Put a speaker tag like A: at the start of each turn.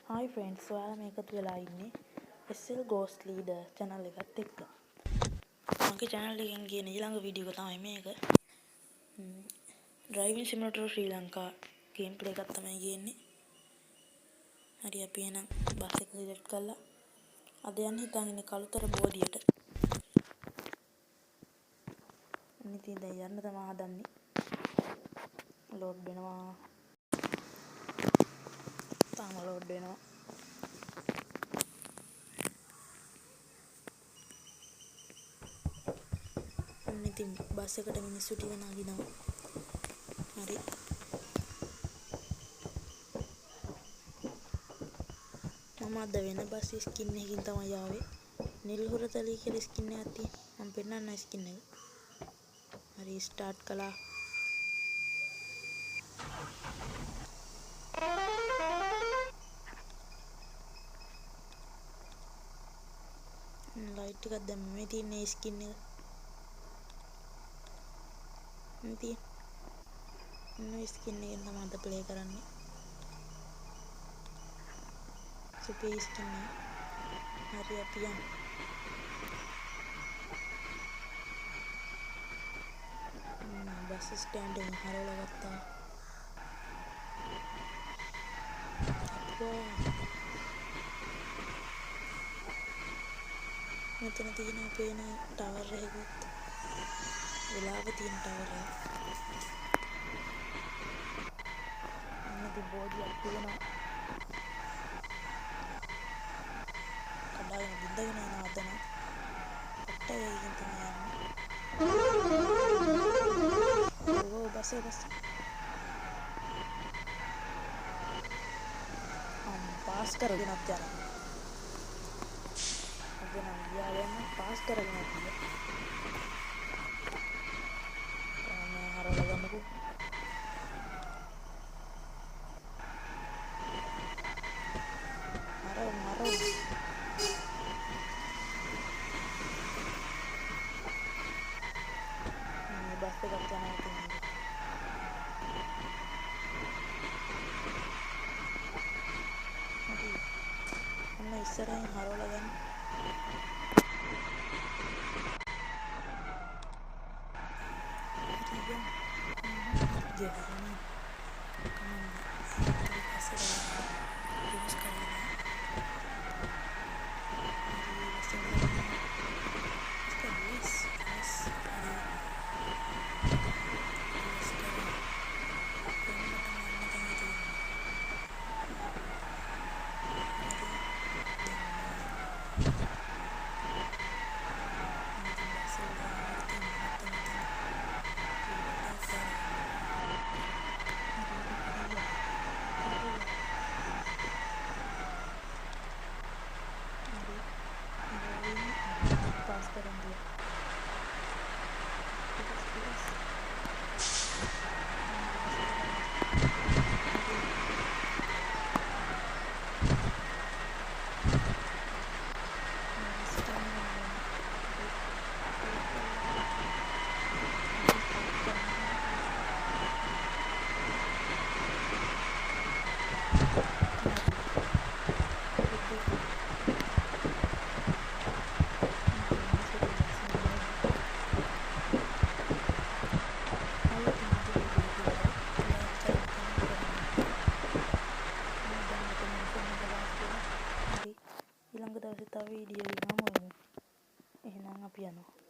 A: Hi friends, ඔයාලා මේකත් වෙලා ඉන්නේ SL Ghost Leader channel එකත් එක්ක. මගේ channel එකෙන් ගියන ඊළඟ වීඩියෝ එක තමයි මේක. Driving Simulator Sri Lanka gameplay එකක් තමයි ගියන්නේ. හරි අපි එහෙනම් බස් එක select කරලා අද යන්න හිතාගෙන ඉන්නේ කළුතර බෝධියට. ඉතින් දැන් යන්න තමයි හදන්නේ. load වෙනවා. තාම load වෙනවා. ඉතින් බස් එකට මිනිස්සු ටික නගිනවා. හරි. මම අද වෙන බස් ස්කින් එකකින් තමයි ආවේ. නිල් හුරතලී කියලා ස්කින් එකක් තියෙනවා. මම පෙන්නන්න ස්කින් එක. හරි ස්ටාර්ට් කළා. ලයිට් එකක් දැම්ම මේ තියෙන ස්කින් එක. ඉතින් මේ ස්කින් එකෙන් තමයි අද ප්ලේ කරන්නේ. සුපේ ස්කින් එක. හරි අපි යමු. බස් ස්ටෑන්ඩ් එකෙන් හරවලා ගත්තා. මෙතන තියෙන පේන ටවර් එකකුත් වෙලාව තියෙන ටවර් එක. ඉතින් බෝඩියක් තියෙනවා. කඩාගෙන බින්දගෙන යනවා අද නම්. පට්ට වේගෙන් තමයි යන්නේ. ඕ බස් එක. පාස් කරගෙනත් යනවා. අද නම් ගියා දැන් පාස් කරගෙනත් ගියා. මේ හරවලා ගමුකෝ. හරව. මේ බස් එකක් යනවා ඉතින්. ඔන්න ඉස්සරහින් හරවලා ගන්න. ඊළඟ දවසේ තව වීඩියෝ එකක් හමු වෙමු. එහෙනම් අපි යනවා.